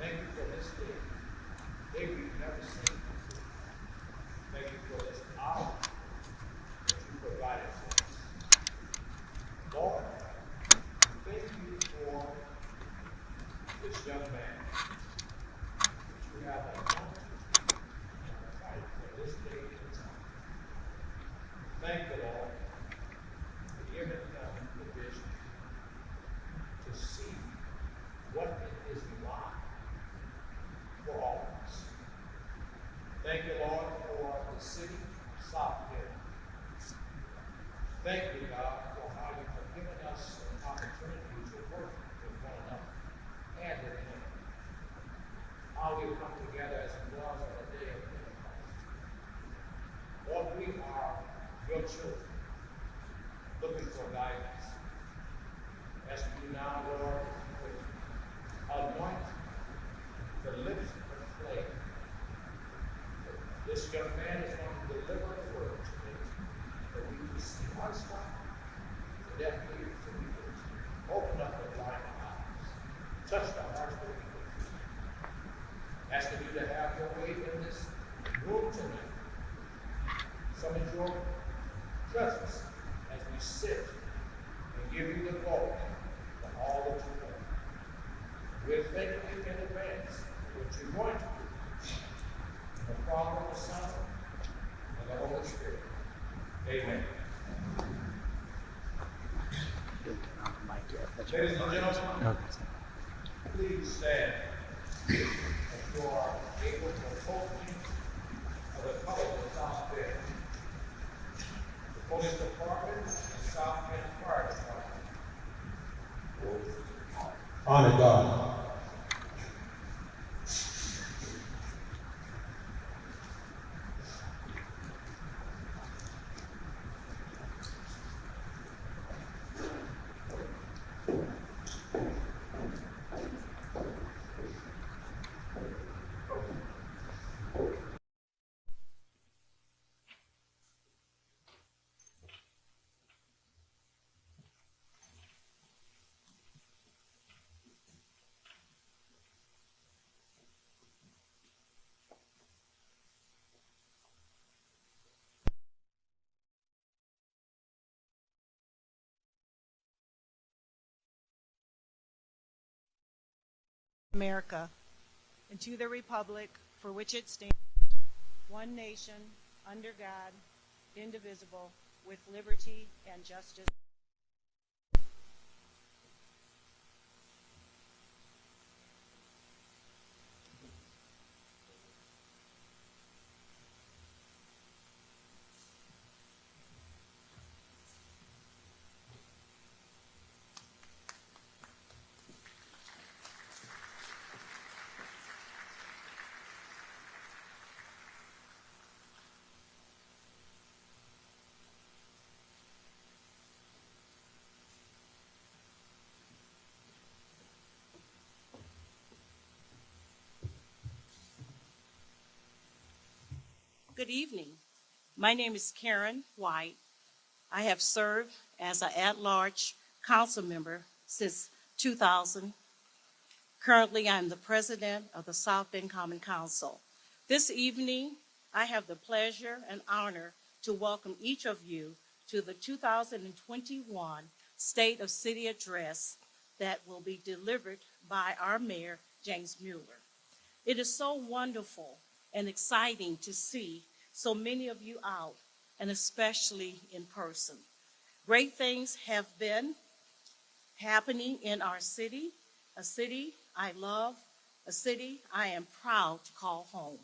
Thank you for this day, day we've never seen before. Thank you for this hour that you provided for us. Lord, thank you for this young man that you have anointed and appointed for this day and time. Thank the Lord for giving him the vision to see what it is like for all of us. Thank you, Lord, for the city of South Bend. Thank you, God, for how you have given us an opportunity to work with one another, hand in hand. How we come together as it was on the day of Pentecost. Lord, we are your children, looking for guidance. As we do now, Lord, anoint the lips of flame. This young man is going to deliver the word today, that we can see hearts stop, the deaf ears to be heard. Open up the blind eyes. Touch the hearts that we can feel. Asking you to have your way in this room tonight. Summon your presence as we sit and give you the glory for all that you have. We're thanking you in advance for what you're going to do. In the Father, the Son, and the Holy Spirit. Amen. Ladies and gentlemen, please stand as you are able to approach of the color of South Bend. The Police Department and South Bend Fire Department. Honor God. America, and to the republic for which it stands, one nation, under God, indivisible, with liberty and justice. Good evening. My name is Karen White. I have served as an at-large council member since 2000. Currently, I'm the president of the South Bend Common Council. This evening, I have the pleasure and honor to welcome each of you to the 2021 State of City Address that will be delivered by our Mayor, James Mueller. It is so wonderful and exciting to see so many of you out, and especially in person. Great things have been happening in our city, a city I love, a city I am proud to call home.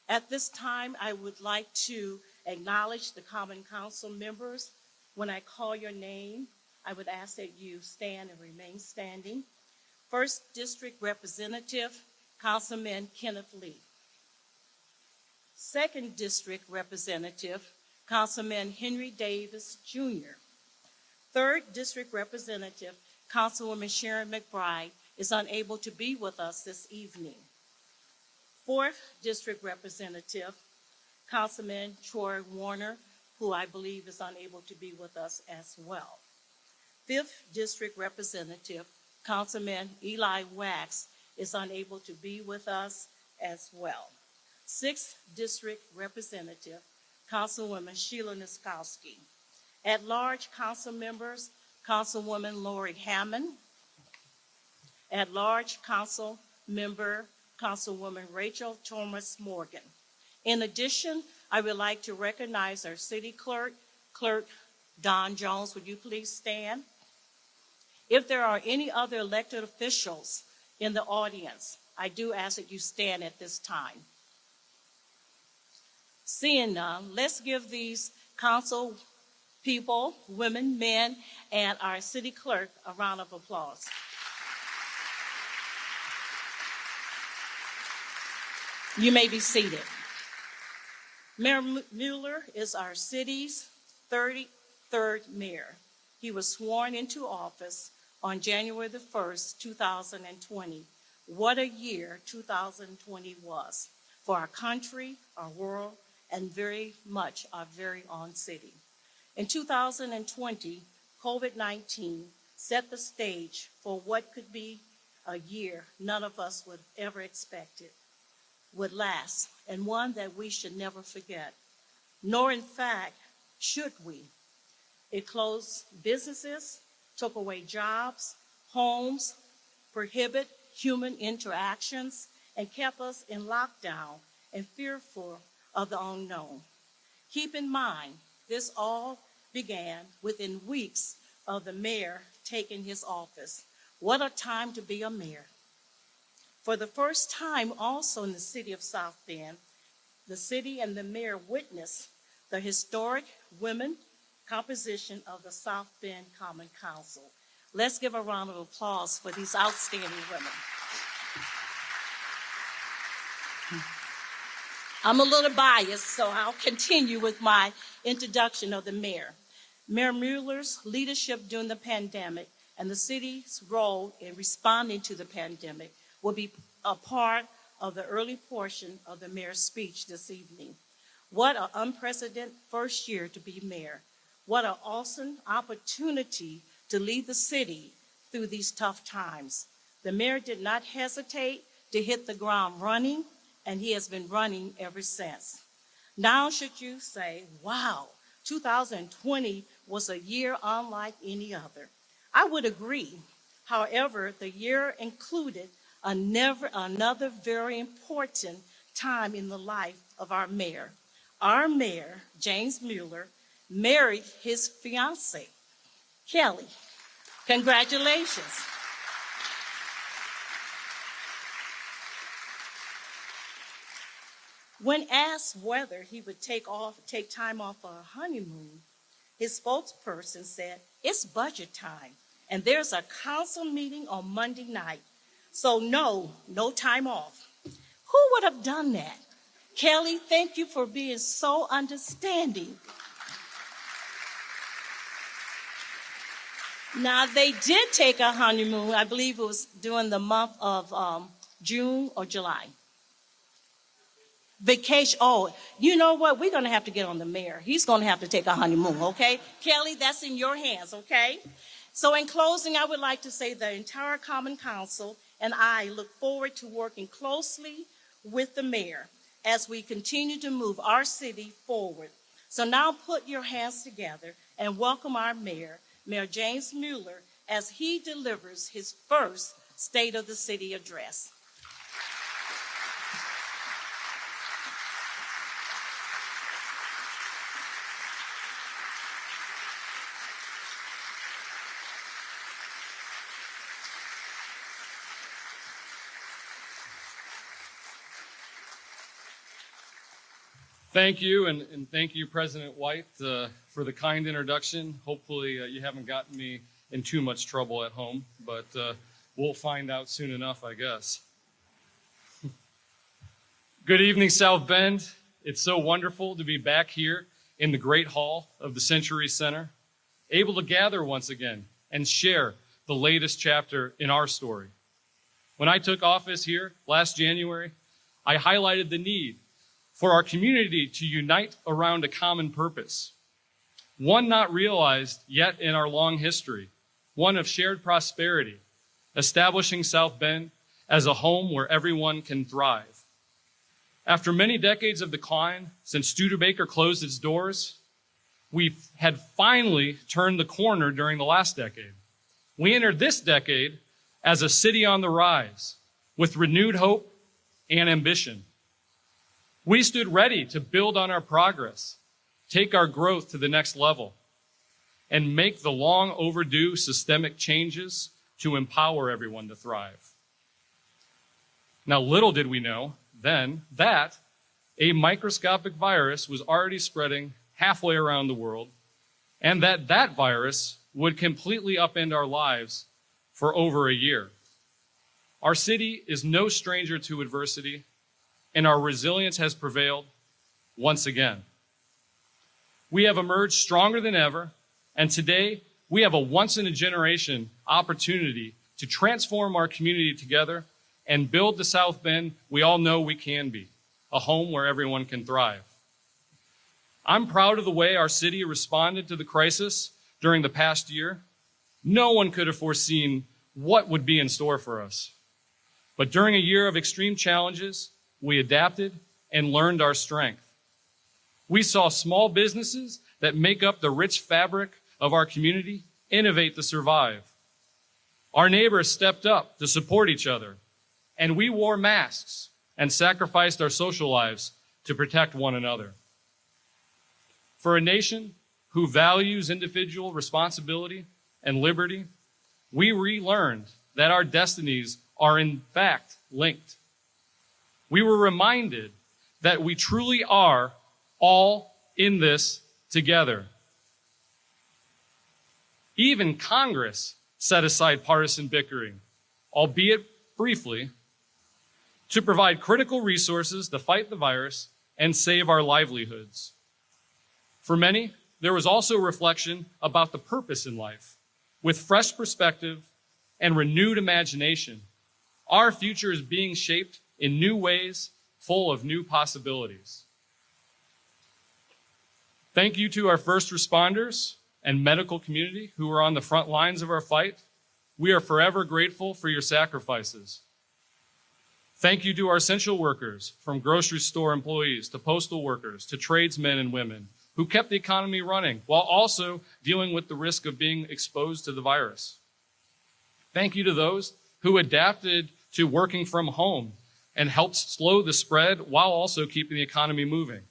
At this time, I would like to acknowledge the Common Council members. When I call your name, I would ask that you stand and remain standing. First District Representative, Councilman Kenneth Lee. Second District Representative, Councilman Henry Davis, Jr. Third District Representative, Councilwoman Sharon McBride, is unable to be with us this evening. Fourth District Representative, Councilman Troy Warner, who I believe is unable to be with us as well. Fifth District Representative, Councilman Eli Wax, is unable to be with us as well. 6th District Representative, Councilwoman Sheila Niezgodski. At-large council members, Councilwoman Lori Hammond. At-large council member, Councilwoman Rachel Thomas Morgan. In addition, I would like to recognize our city clerk, Clerk Don Jones. Would you please stand? If there are any other elected officials in the audience, I do ask that you stand at this time. Seeing none, let's give these council people, women, men, and our city clerk a round of applause. You may be seated. Mayor Mueller is our city's 33rd mayor. He was sworn into office on January the 1st, 2020. What a year 2020 was for our country, our world, and very much our very own city. In 2020, COVID-19 set the stage for what could be a year none of us would ever expected would last, and one that we should never forget, nor in fact should we. It closed businesses, took away jobs, homes, prohibited human interactions, and kept us in lockdown and fearful of the unknown. Keep in mind, this all began within weeks of the mayor taking his office. What a time to be a mayor. For the first time also in the city of South Bend, the city and the mayor witnessed the historic women composition of the South Bend Common Council. Let's give a round of applause for these outstanding women. I'm a little biased, so I'll continue with my introduction of the mayor. Mayor Mueller's leadership during the pandemic and the city's role in responding to the pandemic will be a part of the early portion of the mayor's speech this evening. What an unprecedented first year to be mayor. What an awesome opportunity to lead the city through these tough times. The mayor did not hesitate to hit the ground running, and he has been running ever since. Now should you say, wow, 2020 was a year unlike any other. I would agree. However, the year included another very important time in the life of our mayor. Our mayor, James Mueller, married his fiancée, Kelly. Congratulations. When asked whether he would take time off for a honeymoon, his spokesperson said, it's budget time, and there's a council meeting on Monday night, so no time off. Who would have done that? Kelly, thank you for being so understanding. Now, they did take a honeymoon. I believe it was during the month of June or July. Vacation. Oh, you know what? We're going to have to get on the mayor. He's going to have to take a honeymoon, okay? Kelly, that's in your hands, okay? So in closing, I would like to say the entire Common Council and I look forward to working closely with the mayor as we continue to move our city forward. So now put your hands together and welcome our mayor, Mayor James Mueller, as he delivers his first State of the City address. Thank you, and thank you, President White, for the kind introduction. Hopefully you haven't gotten me in too much trouble at home, but we'll find out soon enough, I guess. Good evening, South Bend. It's so wonderful to be back here in the Great Hall of the Century Center, able to gather once again and share the latest chapter in our story. When I took office here last January, I highlighted the need for our community to unite around a common purpose, one not realized yet in our long history, one of shared prosperity, establishing South Bend as a home where everyone can thrive. After many decades of decline since Studebaker closed its doors, we had finally turned the corner during the last decade. We entered this decade as a city on the rise, with renewed hope and ambition. We stood ready to build on our progress, take our growth to the next level, and make the long overdue systemic changes to empower everyone to thrive. Now, little did we know then that a microscopic virus was already spreading halfway around the world, and that virus would completely upend our lives for over a year. Our city is no stranger to adversity, and our resilience has prevailed once again. We have emerged stronger than ever, and today we have a once-in-a-generation opportunity to transform our community together and build the South Bend we all know we can be, a home where everyone can thrive. I'm proud of the way our city responded to the crisis during the past year. No one could have foreseen what would be in store for us. But during a year of extreme challenges, we adapted and learned our strength. We saw small businesses that make up the rich fabric of our community innovate to survive. Our neighbors stepped up to support each other, and we wore masks and sacrificed our social lives to protect one another. For a nation who values individual responsibility and liberty, we relearned that our destinies are in fact linked. We were reminded that we truly are all in this together. Even Congress set aside partisan bickering, albeit briefly, to provide critical resources to fight the virus and save our livelihoods. For many, there was also reflection about the purpose in life. With fresh perspective and renewed imagination, our future is being shaped in new ways, full of new possibilities. Thank you to our first responders and medical community who are on the front lines of our fight. We are forever grateful for your sacrifices. Thank you to our essential workers, from grocery store employees to postal workers to tradesmen and women, who kept the economy running while also dealing with the risk of being exposed to the virus. Thank you to those who adapted to working from home and helped slow the spread while also keeping the economy moving.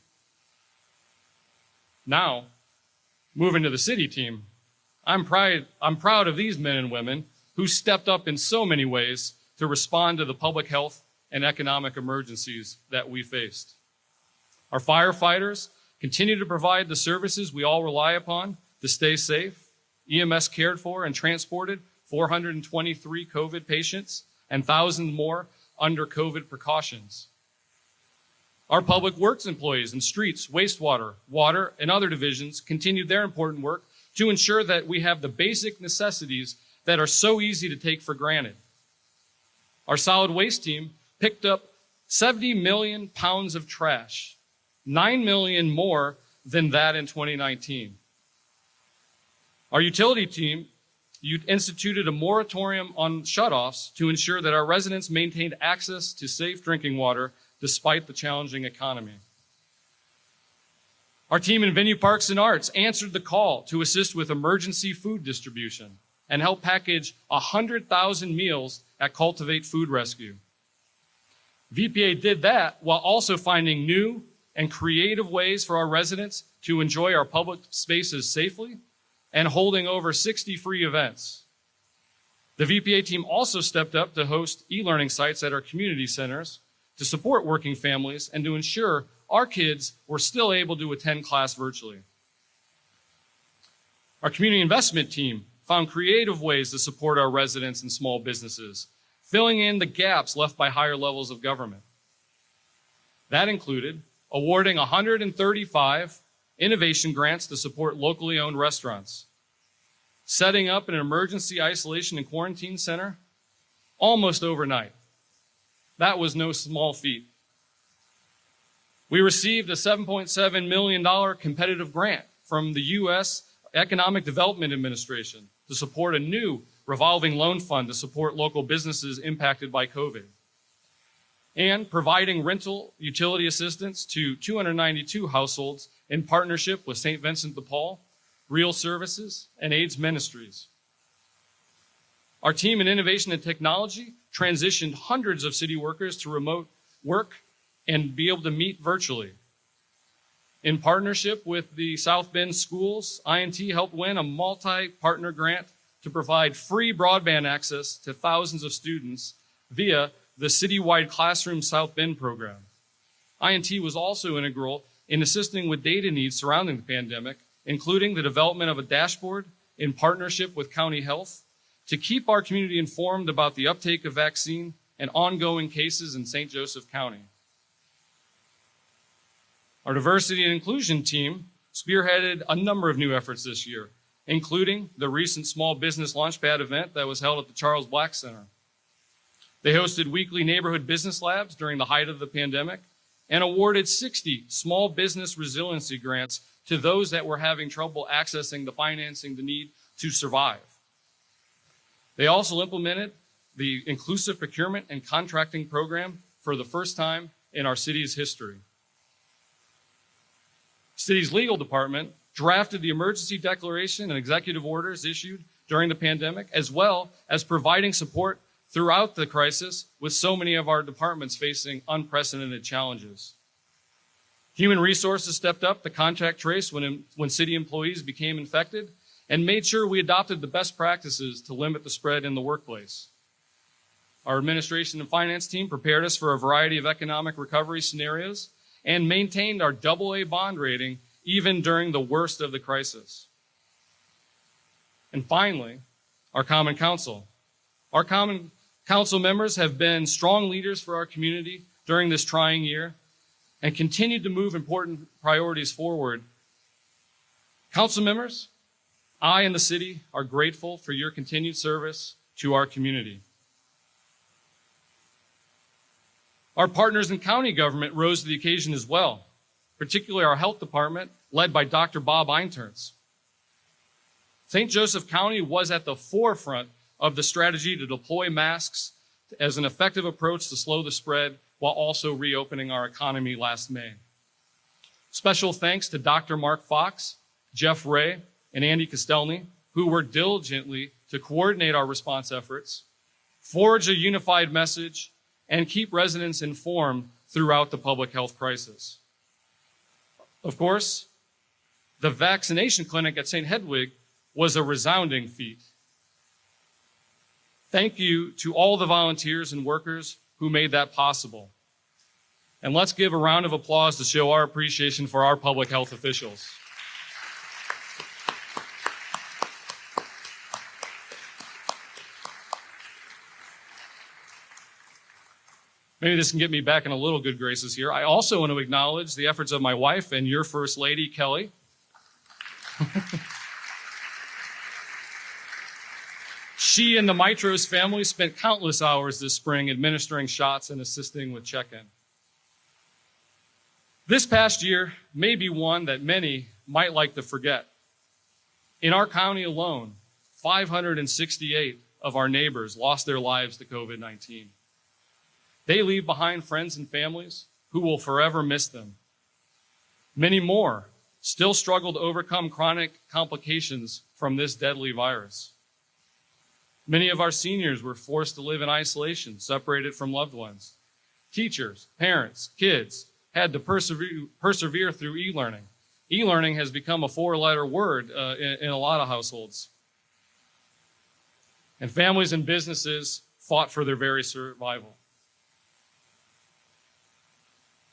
Now, moving to the city team, I'm proud of these men and women who stepped up in so many ways to respond to the public health and economic emergencies that we faced. Our firefighters continue to provide the services we all rely upon to stay safe. EMS cared for and transported 423 COVID patients and thousands more under COVID precautions. Our public works employees in streets, wastewater, water, and other divisions continued their important work to ensure that we have the basic necessities that are so easy to take for granted. Our solid waste team picked up 70 million pounds of trash, 9 million more than that in 2019. Our utility team instituted a moratorium on shutoffs to ensure that our residents maintained access to safe drinking water despite the challenging economy. Our team in Venue Parks and Arts answered the call to assist with emergency food distribution and help package 100,000 meals at Cultivate Food Rescue. VPA did that while also finding new and creative ways for our residents to enjoy our public spaces safely and holding over 60 free events. The VPA team also stepped up to host e-learning sites at our community centers to support working families and to ensure our kids were still able to attend class virtually. Our community investment team found creative ways to support our residents and small businesses, filling in the gaps left by higher levels of government. That included awarding 135 innovation grants to support locally owned restaurants, setting up an emergency isolation and quarantine center almost overnight. That was no small feat. We received a $7.7 million competitive grant from the U.S. Economic Development Administration to support a new revolving loan fund to support local businesses impacted by COVID, and providing rental utility assistance to 292 households in partnership with St. Vincent de Paul, Real Services, and AIDS Ministries. Our team in innovation and technology transitioned hundreds of city workers to remote work and be able to meet virtually. In partnership with the South Bend Schools, INT helped win a multi-partner grant to provide free broadband access to thousands of students via the citywide Classroom South Bend program. INT was also integral in assisting with data needs surrounding the pandemic, including the development of a dashboard in partnership with County Health to keep our community informed about the uptake of vaccine and ongoing cases in St. Joseph County. Our diversity and inclusion team spearheaded a number of new efforts this year, including the recent Small Business Launchpad event that was held at the Charles Black Center. They hosted weekly neighborhood business labs during the height of the pandemic and awarded 60 small business resiliency grants to those that were having trouble accessing the financing they need to survive. They also implemented the inclusive procurement and contracting program for the first time in our city's history. City's legal department drafted the emergency declaration and executive orders issued during the pandemic, as well as providing support throughout the crisis with so many of our departments facing unprecedented challenges. Human Resources stepped up to contact trace when city employees became infected and made sure we adopted the best practices to limit the spread in the workplace. Our administration and finance team prepared us for a variety of economic recovery scenarios and maintained our AA bond rating even during the worst of the crisis. And finally, our Common Council. Our Common Council members have been strong leaders for our community during this trying year and continued to move important priorities forward. Council members, I and the city are grateful for your continued service to our community. Our partners in county government rose to the occasion as well, particularly our health department, led by Dr. Bob Einterns. St. Joseph County was at the forefront of the strategy to deploy masks as an effective approach to slow the spread while also reopening our economy last May. Special thanks to Dr. Mark Fox, Jeff Ray, and Andy Castelny, who worked diligently to coordinate our response efforts, forge a unified message, and keep residents informed throughout the public health crisis. Of course, the vaccination clinic at St. Hedwig was a resounding feat. Thank you to all the volunteers and workers who made that possible. And let's give a round of applause to show our appreciation for our public health officials. Maybe this can get me back in a little good graces here. I also want to acknowledge the efforts of my wife and your First Lady, Kelly. She and the Mitros family spent countless hours this spring administering shots and assisting with check-in. This past year may be one that many might like to forget. In our county alone, 568 of our neighbors lost their lives to COVID-19. They leave behind friends and families who will forever miss them. Many more still struggle to overcome chronic complications from this deadly virus. Many of our seniors were forced to live in isolation, separated from loved ones. Teachers, parents, kids had to persevere through e-learning. E-learning has become a four-letter word in a lot of households. And families and businesses fought for their very survival.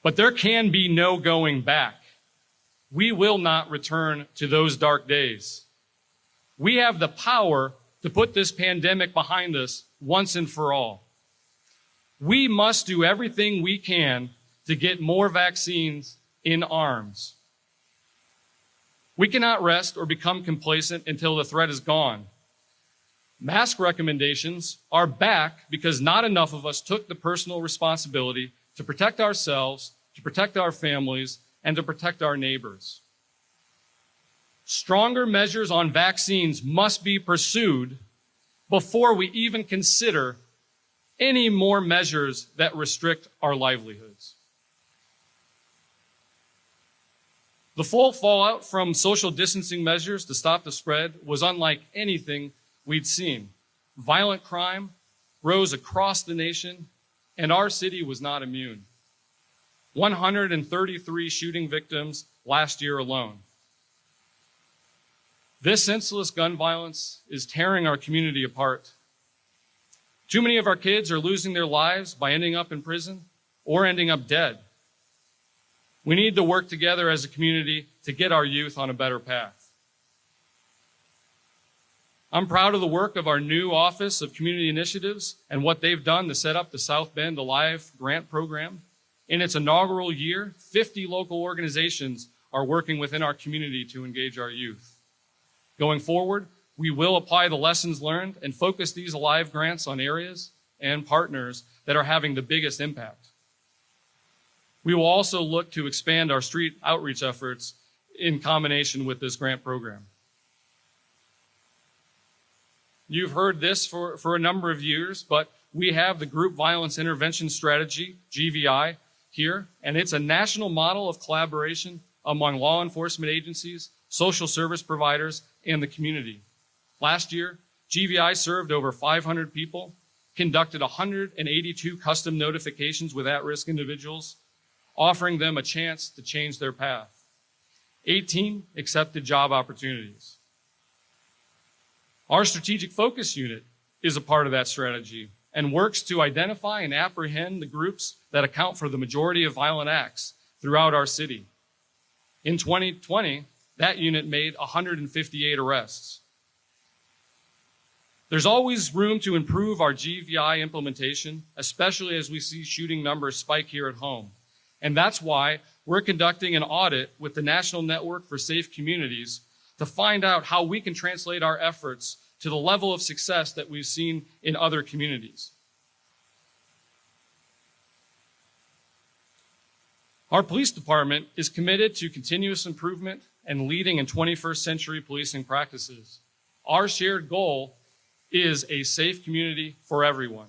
But there can be no going back. We will not return to those dark days. We have the power to put this pandemic behind us once and for all. We must do everything we can to get more vaccines in arms. We cannot rest or become complacent until the threat is gone. Mask recommendations are back because not enough of us took the personal responsibility to protect ourselves, to protect our families, and to protect our neighbors. Stronger measures on vaccines must be pursued, before we even consider any more measures that restrict our livelihoods. The full fallout from social distancing measures to stop the spread was unlike anything we'd seen. Violent crime rose across the nation, and our city was not immune. 133 shooting victims last year alone. This senseless gun violence is tearing our community apart. Too many of our kids are losing their lives by ending up in prison or ending up dead. We need to work together as a community to get our youth on a better path. I'm proud of the work of our new Office of Community Initiatives and what they've done to set up the South Bend Alive grant program. In its inaugural year, 50 local organizations are working within our community to engage our youth. Going forward, we will apply the lessons learned and focus these Alive grants on areas and partners that are having the biggest impact. We will also look to expand our street outreach efforts in combination with this grant program. You've heard this for a number of years, but we have the Group Violence Intervention Strategy, GVI, here, and it's a national model of collaboration among law enforcement agencies, social service providers, and the community. Last year, GVI served over 500 people, conducted 182 custom notifications with at-risk individuals, offering them a chance to change their path. 18 accepted job opportunities. Our strategic focus unit is a part of that strategy and works to identify and apprehend the groups that account for the majority of violent acts throughout our city. In 2020, that unit made 158 arrests. There's always room to improve our GVI implementation, especially as we see shooting numbers spike here at home. And that's why we're conducting an audit with the National Network for Safe Communities to find out how we can translate our efforts to the level of success that we've seen in other communities. Our police department is committed to continuous improvement and leading in 21st century policing practices. Our shared goal is a safe community for everyone.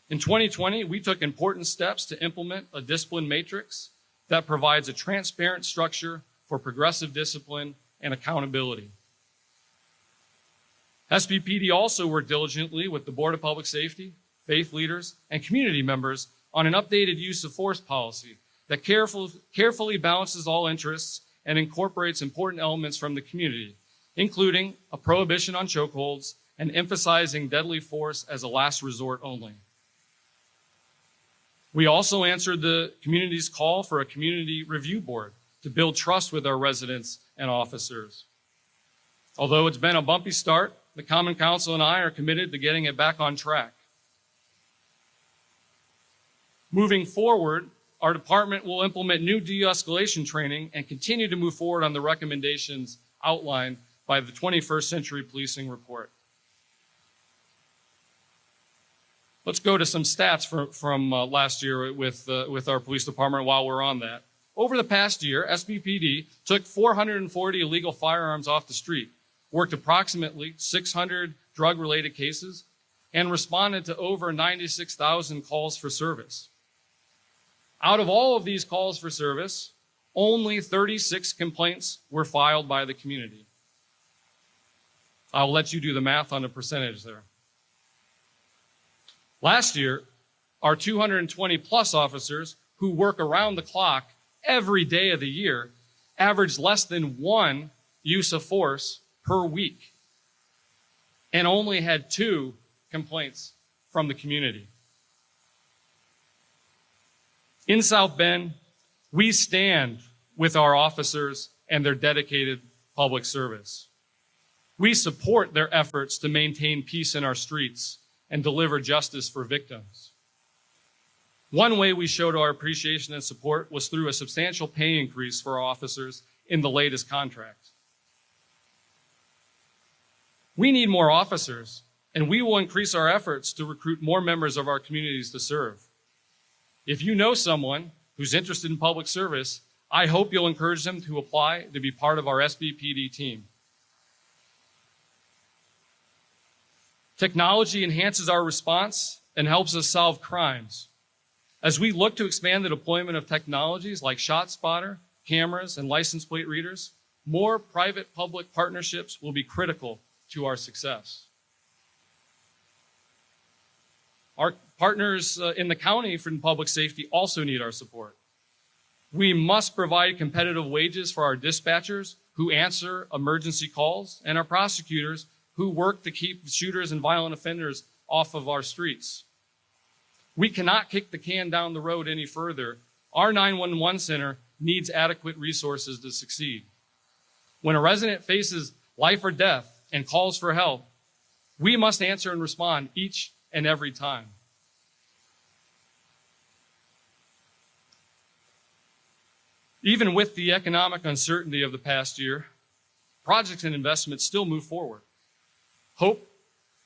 In 2020, we took important steps to implement a discipline matrix that provides a transparent structure for progressive discipline and accountability. SBPD also worked diligently with the Board of Public Safety, faith leaders, and community members on an updated use of force policy that carefully balances all interests and incorporates important elements from the community, including a prohibition on chokeholds and emphasizing deadly force as a last resort only. We also answered the community's call for a community review board to build trust with our residents and officers. Although it's been a bumpy start, the Common Council and I are committed to getting it back on track. Moving forward, our department will implement new de-escalation training and continue to move forward on the recommendations outlined by the 21st Century Policing Report. Let's go to some stats from last year with our police department while we're on that. Over the past year, SBPD took 440 illegal firearms off the street, worked approximately 600 drug-related cases, and responded to over 96,000 calls for service. Out of all of these calls for service, only 36 complaints were filed by the community. I'll let you do the math on the percentage there. Last year, our 220 plus officers who work around the clock every day of the year averaged less than one use of force per week and only had 2 complaints from the community. In South Bend, we stand with our officers and their dedicated public service. We support their efforts to maintain peace in our streets and deliver justice for victims. One way we showed our appreciation and support was through a substantial pay increase for our officers in the latest contract. We need more officers, and we will increase our efforts to recruit more members of our communities to serve. If you know someone who's interested in public service, I hope you'll encourage them to apply to be part of our SBPD team. Technology enhances our response and helps us solve crimes. As we look to expand the deployment of technologies like ShotSpotter, cameras, and license plate readers, more private-public partnerships will be critical to our success. Our partners in the county for public safety also need our support. We must provide competitive wages for our dispatchers who answer emergency calls and our prosecutors who work to keep shooters and violent offenders off of our streets. We cannot kick the can down the road any further. Our 911 center needs adequate resources to succeed. When a resident faces life or death and calls for help, we must answer and respond each and every time. Even with the economic uncertainty of the past year, projects and investments still move forward. Hope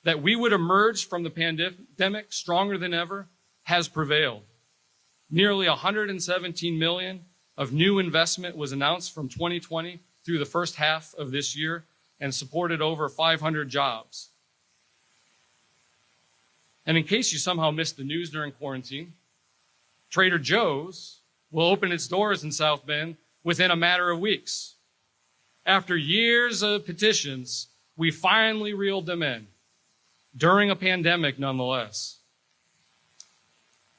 that we would emerge from the pandemic stronger than ever has prevailed. Nearly $117 million of new investment was announced from 2020 through the first half of this year and supported over 500 jobs. And in case you somehow missed the news during quarantine, Trader Joe's will open its doors in South Bend within a matter of weeks. After years of petitions, we finally reeled them in, during a pandemic nonetheless.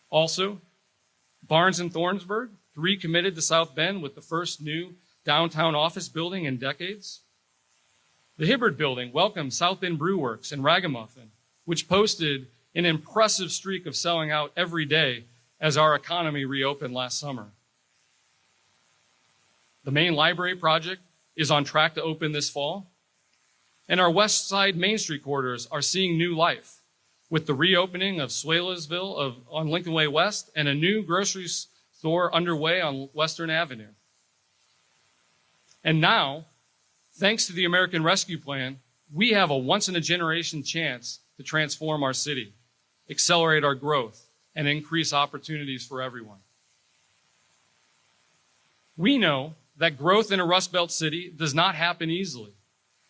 Also, Barnes and Thornsburg recommitted to South Bend with the first new downtown office building in decades. The Hibbard Building welcomed South Bend Brew Works and Ragamuffin, which posted an impressive streak of selling out every day as our economy reopened last summer. The main library project is on track to open this fall, and our West Side Main Street corridors are seeing new life with the reopening of Swalesville on Lincoln Way West and a new grocery store underway on Western Avenue. And now, thanks to the American Rescue Plan, we have a once-in-a-generation chance to transform our city, accelerate our growth, and increase opportunities for everyone. We know that growth in a Rust Belt city does not happen easily,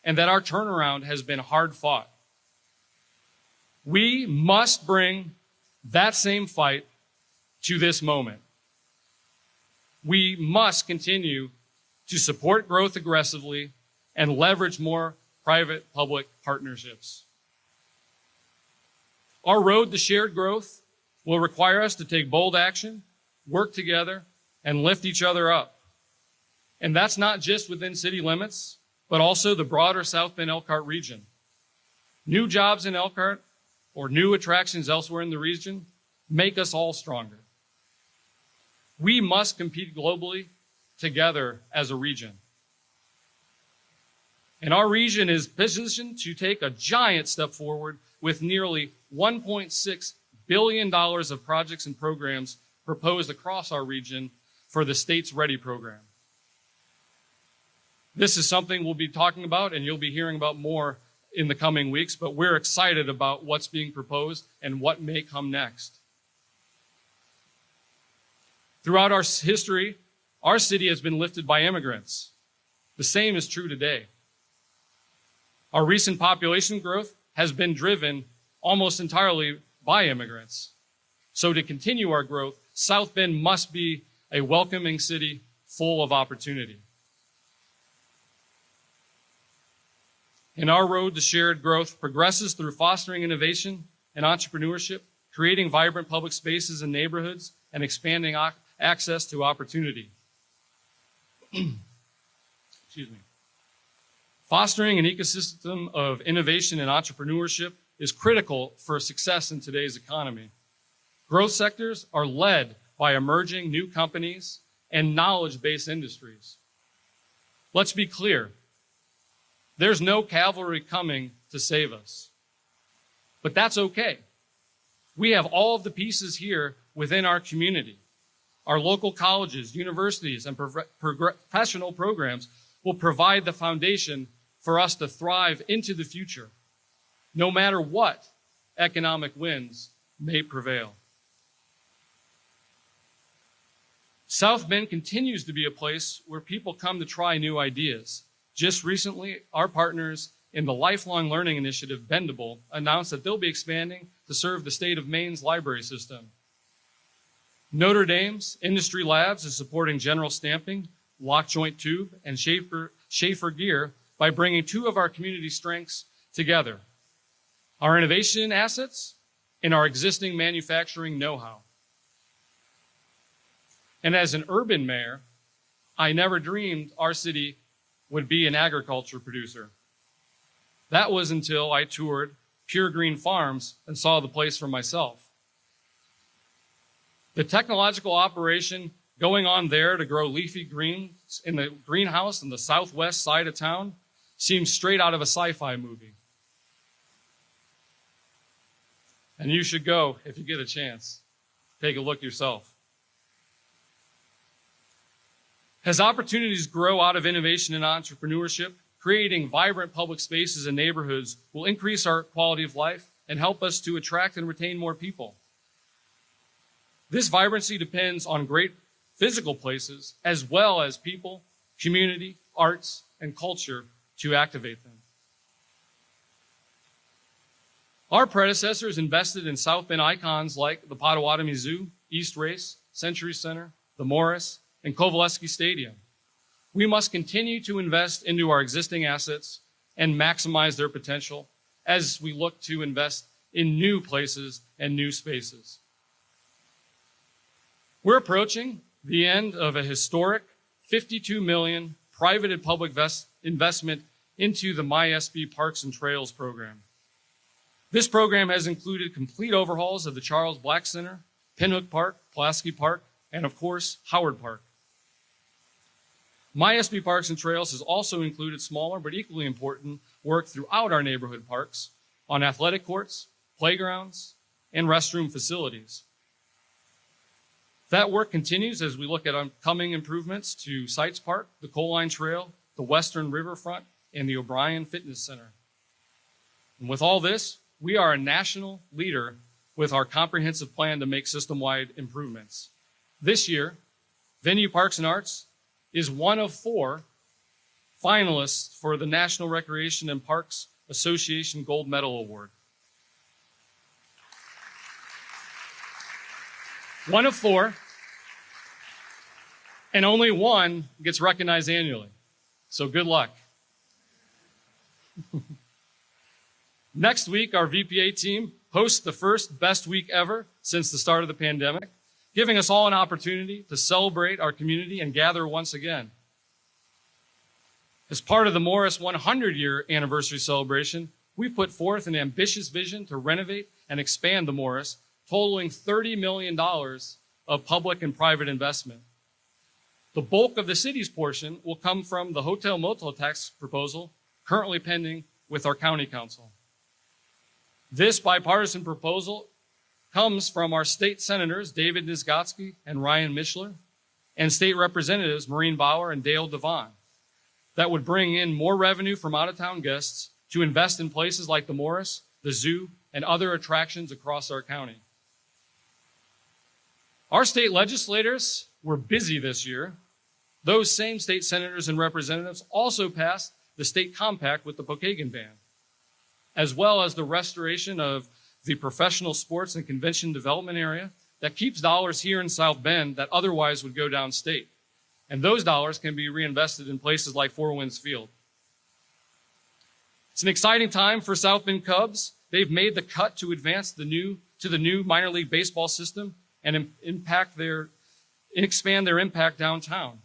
and that our turnaround has been hard fought. We must bring that same fight to this moment. We must continue to support growth aggressively and leverage more private-public partnerships. Our road to shared growth will require us to take bold action, work together, and lift each other up. And that's not just within city limits, but also the broader South Bend Elkhart region. New jobs in Elkhart or new attractions elsewhere in the region make us all stronger. We must compete globally together as a region. And our region is positioned to take a giant step forward with nearly $1.6 billion of projects and programs proposed across our region for the States Ready program. This is something we'll be talking about and you'll be hearing about more in the coming weeks, but we're excited about what's being proposed and what may come next. Throughout our history, our city has been lifted by immigrants. The same is true today. Our recent population growth has been driven almost entirely by immigrants. So to continue our growth, South Bend must be a welcoming city full of opportunity. And our road to shared growth progresses through fostering innovation and entrepreneurship, creating vibrant public spaces and neighborhoods, and expanding access to opportunity. Excuse me. Fostering an ecosystem of innovation and entrepreneurship is critical for success in today's economy. Growth sectors are led by emerging new companies and knowledge-based industries. Let's be clear. There's no cavalry coming to save us. But that's okay. We have all of the pieces here within our community. Our local colleges, universities, and professional programs will provide the foundation for us to thrive into the future, no matter what economic winds may prevail. South Bend continues to be a place where people come to try new ideas. Just recently, our partners in the Lifelong Learning Initiative, Bendable, announced that they'll be expanding to serve the state of Maine's library system. Notre Dame's Industry Labs is supporting General Stamping, Lock Joint Tube, and Schaefer Gear by bringing two of our community strengths together: our innovation assets and our existing manufacturing know-how. And as an urban mayor, I never dreamed our city would be an agriculture producer. That was until I toured Pure Green Farms and saw the place for myself. The technological operation going on there to grow leafy greens in the greenhouse on the southwest side of town seems straight out of a sci-fi movie. And you should go if you get a chance. Take a look yourself. As opportunities grow out of innovation and entrepreneurship, creating vibrant public spaces and neighborhoods will increase our quality of life and help us to attract and retain more people. This vibrancy depends on great physical places as well as people, community, arts, and culture to activate them. Our predecessors invested in South Bend icons like the Potawatomi Zoo, East Race, Century Center, the Morris, and Kovalevsky Stadium. We must continue to invest into our existing assets and maximize their potential as we look to invest in new places and new spaces. We're approaching the end of a historic $52 million private and public investment into the MySB Parks and Trails program. This program has included complete overhauls of the Charles Black Center, Pinhook Park, Pulaski Park, and of course, Howard Park. MySB Parks and Trails has also included smaller but equally important work throughout our neighborhood parks on athletic courts, playgrounds, and restroom facilities. That work continues as we look at upcoming improvements to Sites Park, the Coal Line Trail, the Western Riverfront, and the O'Brien Fitness Center. And with all this, we are a national leader with our comprehensive plan to make system-wide improvements. This year, Venue Parks and Arts is one of 4 finalists for the National Recreation and Parks Association Gold Medal Award. One of 4, and only one gets recognized annually. So good luck. Next week, our VPA team hosts the first Best Week ever since the start of the pandemic, giving us all an opportunity to celebrate our community and gather once again. As part of the Morris 100-year anniversary celebration, we put forth an ambitious vision to renovate and expand the Morris, totaling $30 million of public and private investment. The bulk of the city's portion will come from the hotel motel tax proposal currently pending with our county council. This bipartisan proposal comes from our state senators, David Niezgodski and Ryan Micheler, and state representatives, Maureen Bauer and Dale Devon, that would bring in more revenue from out-of-town guests to invest in places like the Morris, the zoo, and other attractions across our county. Our state legislators were busy this year. Those same state senators and representatives also passed the state compact with the Pokagon Band, as well as the restoration of the professional sports and convention development area that keeps dollars here in South Bend that otherwise would go downstate. And those dollars can be reinvested in places like Four Winds Field. It's an exciting time for South Bend Cubs. They've made the cut to advance to the new minor league baseball system and expand their impact downtown.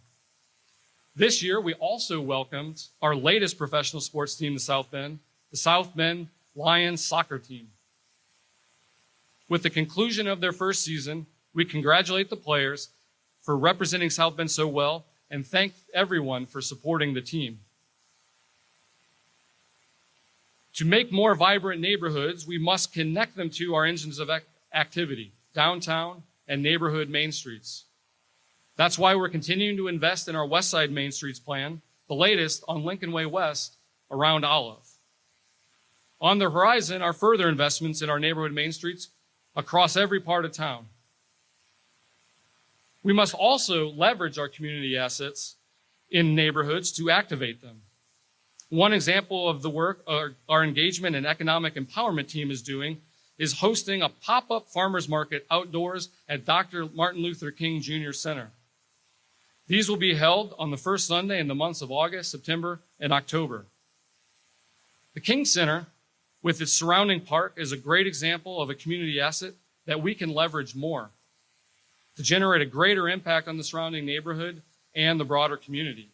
This year, we also welcomed our latest professional sports team to South Bend, the South Bend Lions soccer team. With the conclusion of their first season, we congratulate the players for representing South Bend so well and thank everyone for supporting the team. To make more vibrant neighborhoods, we must connect them to our engines of activity, downtown and neighborhood main streets. That's why we're continuing to invest in our West Side Main Streets plan, the latest on Lincoln Way West around Olive. On the horizon are further investments in our neighborhood main streets across every part of town. We must also leverage our community assets in neighborhoods to activate them. One example of the work our engagement and economic empowerment team is doing is hosting a pop-up farmers market outdoors at Dr. Martin Luther King Jr. Center. These will be held on the first Sunday in the months of August, September, and October. The King Center, with its surrounding park, is a great example of a community asset that we can leverage more to generate a greater impact on the surrounding neighborhood and the broader community.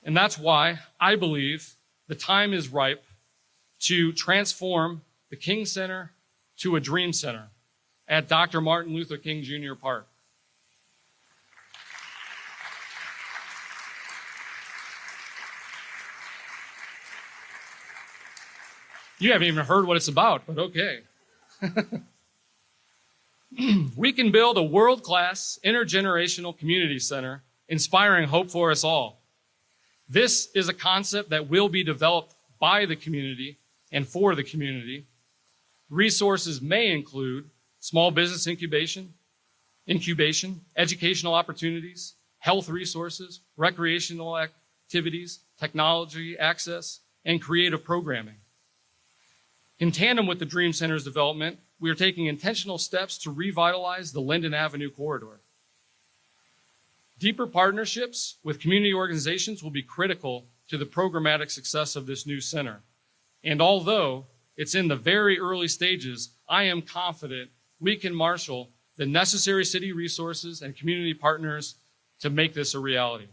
And that's why I believe the time is ripe to transform the King Center to a Dream Center at Dr. Martin Luther King Jr. Park. You haven't even heard what it's about, but okay. We can build a world-class, intergenerational community center, inspiring hope for us all. This is a concept that will be developed by the community and for the community. Resources may include small business incubation, educational opportunities, health resources, recreational activities, technology access, and creative programming. In tandem with the Dream Center's development, we are taking intentional steps to revitalize the Linden Avenue corridor. Deeper partnerships with community organizations will be critical to the programmatic success of this new center. And although it's in the very early stages, I am confident we can marshal the necessary city resources and community partners to make this a reality.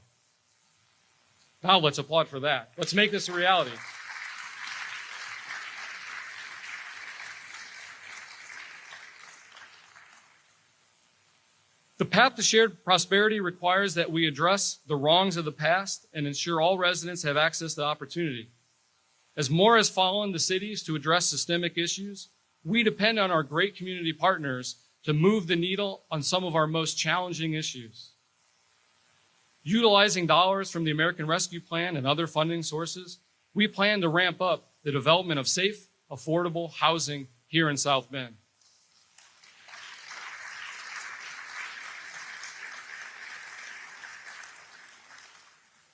Now let's applaud for that. Let's make this a reality. The path to shared prosperity requires that we address the wrongs of the past and ensure all residents have access to opportunity. As more has fallen to cities to address systemic issues, we depend on our great community partners to move the needle on some of our most challenging issues. Utilizing dollars from the American Rescue Plan and other funding sources, we plan to ramp up the development of safe, affordable housing here in South Bend.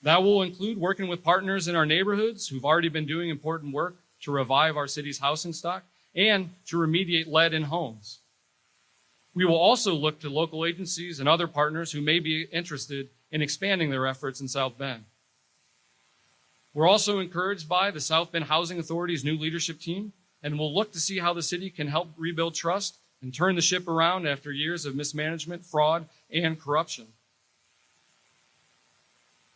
That will include working with partners in our neighborhoods who've already been doing important work to revive our city's housing stock and to remediate lead in homes. We will also look to local agencies and other partners who may be interested in expanding their efforts in South Bend. We're also encouraged by the South Bend Housing Authority's new leadership team, and we'll look to see how the city can help rebuild trust and turn the ship around after years of mismanagement, fraud, and corruption.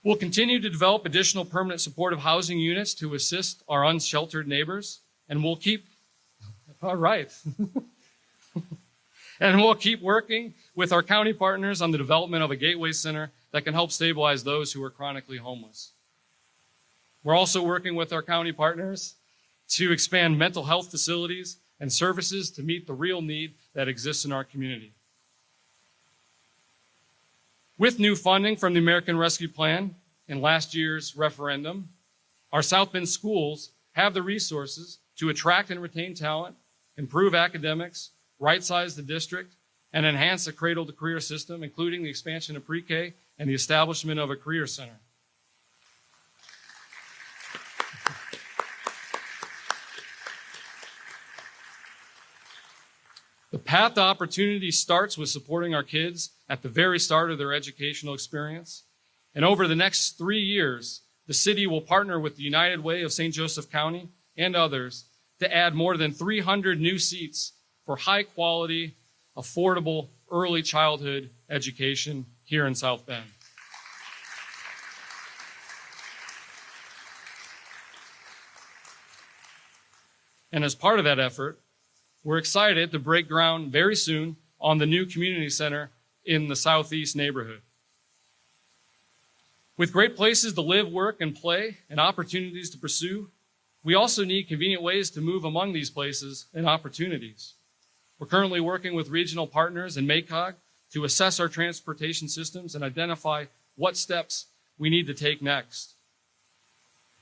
We'll continue to develop additional permanent supportive housing units to assist our unsheltered neighbors, and we'll keep, all right. And we'll keep working with our county partners on the development of a gateway center that can help stabilize those who are chronically homeless. We're also working with our county partners to expand mental health facilities and services to meet the real need that exists in our community. With new funding from the American Rescue Plan and last year's referendum, our South Bend schools have the resources to attract and retain talent, improve academics, right-size the district, and enhance the cradle-to-career system, including the expansion of pre-K and the establishment of a career center. The path to opportunity starts with supporting our kids at the very start of their educational experience. And over the next 3 years, the city will partner with the United Way of St. Joseph County and others to add more than 300 new seats for high-quality, affordable early childhood education here in South Bend. And as part of that effort, we're excited to break ground very soon on the new community center in the Southeast neighborhood. With great places to live, work, and play, and opportunities to pursue, we also need convenient ways to move among these places and opportunities. We're currently working with regional partners in MATV to assess our transportation systems and identify what steps we need to take next.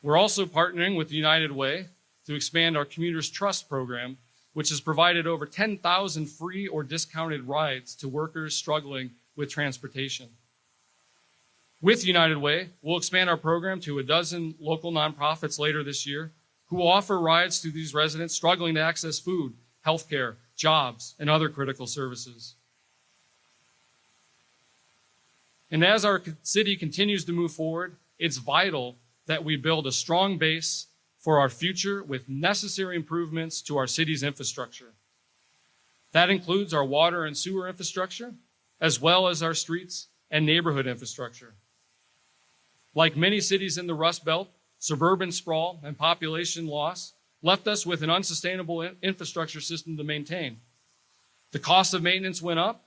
We're also partnering with the United Way to expand our Commuters Trust program, which has provided over 10,000 free or discounted rides to workers struggling with transportation. With United Way, we'll expand our program to a dozen local nonprofits later this year who will offer rides to these residents struggling to access food, healthcare, jobs, and other critical services. And as our city continues to move forward, it's vital that we build a strong base for our future with necessary improvements to our city's infrastructure. That includes our water and sewer infrastructure, as well as our streets and neighborhood infrastructure. Like many cities in the Rust Belt, suburban sprawl and population loss left us with an unsustainable infrastructure system to maintain. The cost of maintenance went up,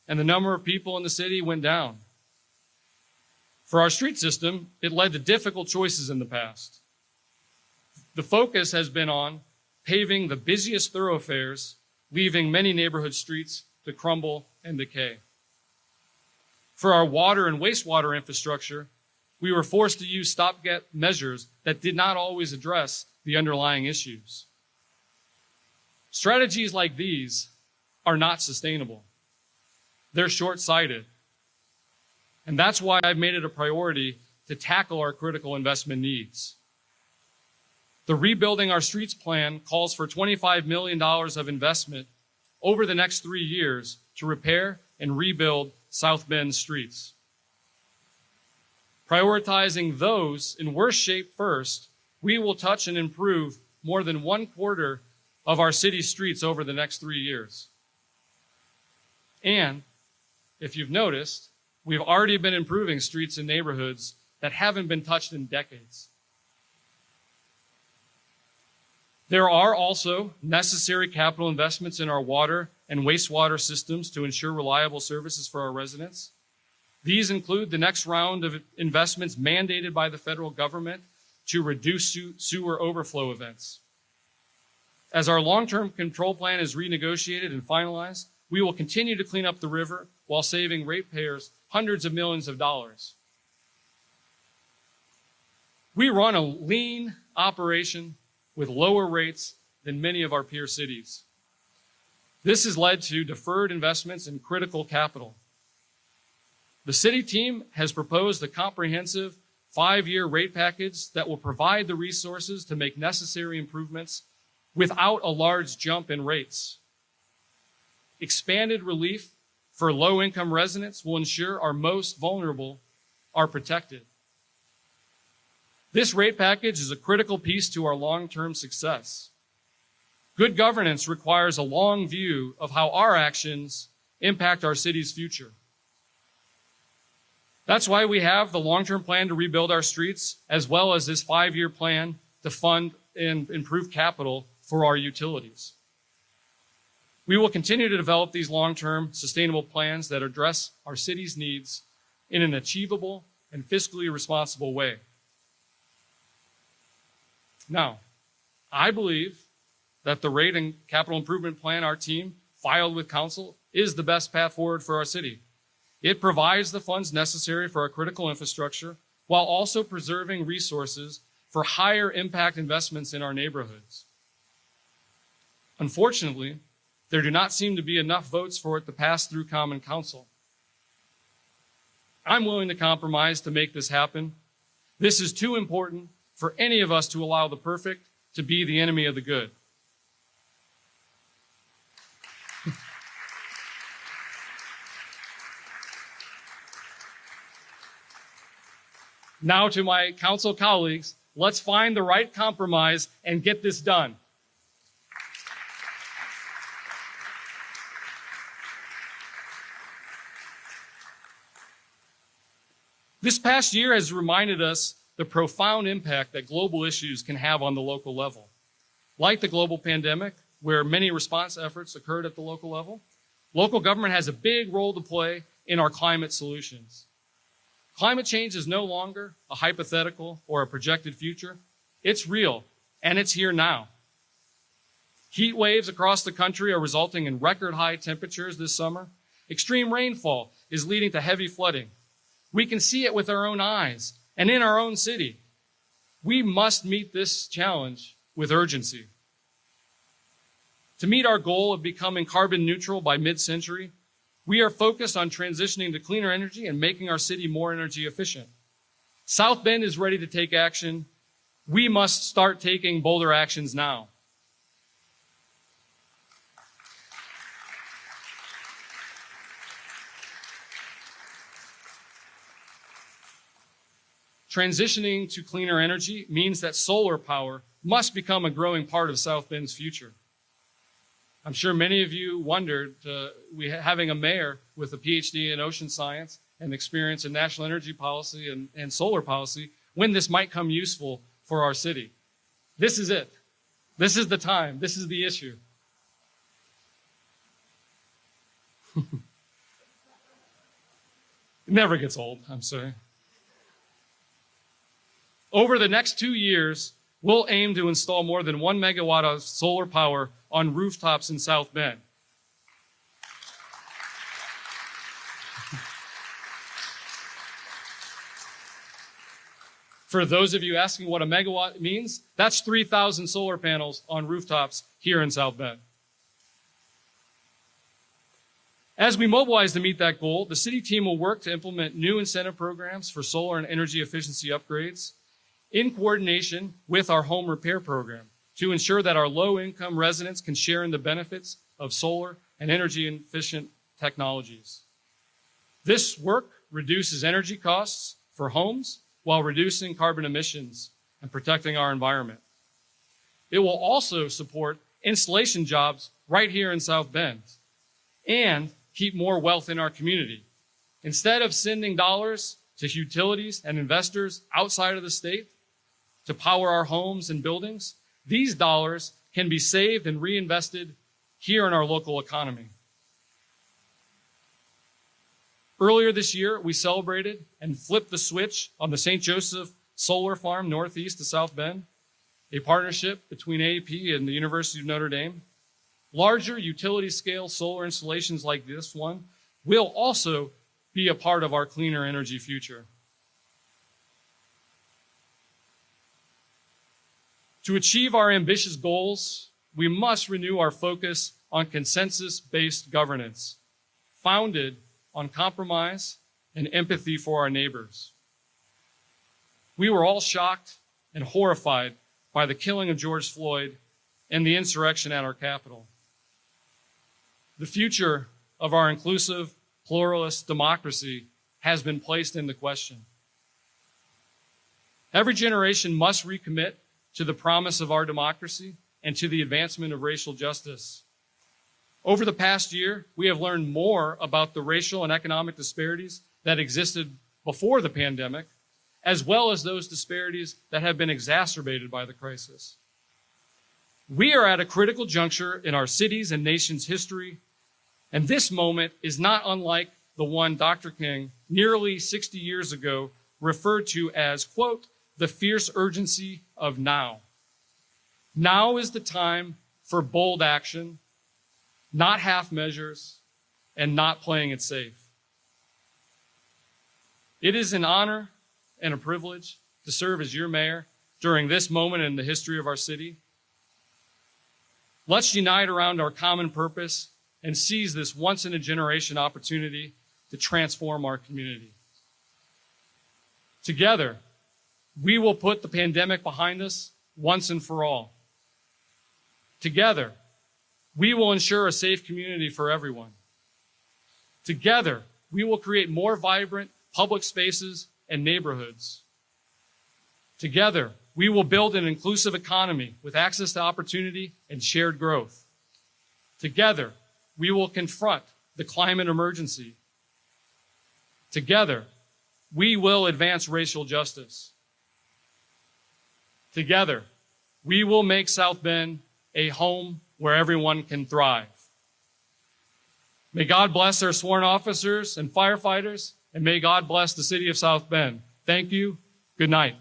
and the number of people in the city went down. For our street system, it led to difficult choices in the past. The focus has been on paving the busiest thoroughfares, leaving many neighborhood streets to crumble and decay. For our water and wastewater infrastructure, we were forced to use stopgap measures that did not always address the underlying issues. Strategies like these are not sustainable. They're short-sighted. And that's why I've made it a priority to tackle our critical investment needs. The Rebuilding Our Streets plan calls for $25 million of investment over the next 3 years to repair and rebuild South Bend streets. Prioritizing those in worse shape first, we will touch and improve more than 1/4 of our city's streets over the next 3 years. And if you've noticed, we've already been improving streets in neighborhoods that haven't been touched in decades. There are also necessary capital investments in our water and wastewater systems to ensure reliable services for our residents. These include the next round of investments mandated by the federal government to reduce sewer overflow events. As our long-term control plan is renegotiated and finalized, we will continue to clean up the river while saving ratepayers hundreds of millions of dollars. We run a lean operation with lower rates than many of our peer cities. This has led to deferred investments in critical capital. The city team has proposed a comprehensive 5-year rate package that will provide the resources to make necessary improvements without a large jump in rates. Expanded relief for low-income residents will ensure our most vulnerable are protected. This rate package is a critical piece to our long-term success. Good governance requires a long view of how our actions impact our city's future. That's why we have the long-term plan to rebuild our streets, as well as this 5-year plan to fund and improve capital for our utilities. We will continue to develop these long-term sustainable plans that address our city's needs in an achievable and fiscally responsible way. Now, I believe that the rate and capital improvement plan our team filed with council is the best path forward for our city. It provides the funds necessary for our critical infrastructure while also preserving resources for higher impact investments in our neighborhoods. Unfortunately, there do not seem to be enough votes for it to pass through Common Council. I'm willing to compromise to make this happen. This is too important for any of us to allow the perfect to be the enemy of the good. Now to my council colleagues, let's find the right compromise and get this done. This past year has reminded us the profound impact that global issues can have on the local level. Like the global pandemic, where many response efforts occurred at the local level, local government has a big role to play in our climate solutions. Climate change is no longer a hypothetical or a projected future. It's real, and it's here now. Heat waves across the country are resulting in record high temperatures this summer. Extreme rainfall is leading to heavy flooding. We can see it with our own eyes and in our own city. We must meet this challenge with urgency. To meet our goal of becoming carbon neutral by mid-century, we are focused on transitioning to cleaner energy and making our city more energy efficient. South Bend is ready to take action. We must start taking bolder actions now. Transitioning to cleaner energy means that solar power must become a growing part of South Bend's future. I'm sure many of you wondered, having a mayor with a PhD in ocean science and experience in national energy policy and solar policy, when this might come useful for our city. This is it. This is the time. This is the issue. It never gets old, I'm sorry. Over the next 2 years, we'll aim to install more than 1 megawatt of solar power on rooftops in South Bend. For those of you asking what a megawatt means, that's 3,000 solar panels on rooftops here in South Bend. As we mobilize to meet that goal, the city team will work to implement new incentive programs for solar and energy efficiency upgrades in coordination with our home repair program to ensure that our low-income residents can share in the benefits of solar and energy-efficient technologies. This work reduces energy costs for homes while reducing carbon emissions and protecting our environment. It will also support installation jobs right here in South Bend and keep more wealth in our community. Instead of sending dollars to utilities and investors outside of the state to power our homes and buildings, these dollars can be saved and reinvested here in our local economy. Earlier this year, we celebrated and flipped the switch on the St. Joseph Solar Farm northeast of South Bend, a partnership between AEP and the University of Notre Dame. Larger utility-scale solar installations like this one will also be a part of our cleaner energy future. To achieve our ambitious goals, we must renew our focus on consensus-based governance, founded on compromise and empathy for our neighbors. We were all shocked and horrified by the killing of George Floyd and the insurrection at our Capitol. The future of our inclusive, pluralist democracy has been placed into question. Every generation must recommit to the promise of our democracy and to the advancement of racial justice. Over the past year, we have learned more about the racial and economic disparities that existed before the pandemic, as well as those disparities that have been exacerbated by the crisis. We are at a critical juncture in our city's and nation's history, and this moment is not unlike the one Dr. King, nearly 60 years ago, referred to as, quote, the fierce urgency of now. Now is the time for bold action, not half measures, and not playing it safe. It is an honor and a privilege to serve as your mayor during this moment in the history of our city. Let's unite around our common purpose and seize this once-in-a-generation opportunity to transform our community. Together, we will put the pandemic behind us once and for all. Together, we will ensure a safe community for everyone. Together, we will create more vibrant public spaces and neighborhoods. Together, we will build an inclusive economy with access to opportunity and shared growth. Together, we will confront the climate emergency. Together, we will advance racial justice. Together, we will make South Bend a home where everyone can thrive. May God bless our sworn officers and firefighters, and may God bless the city of South Bend. Thank you. Good night.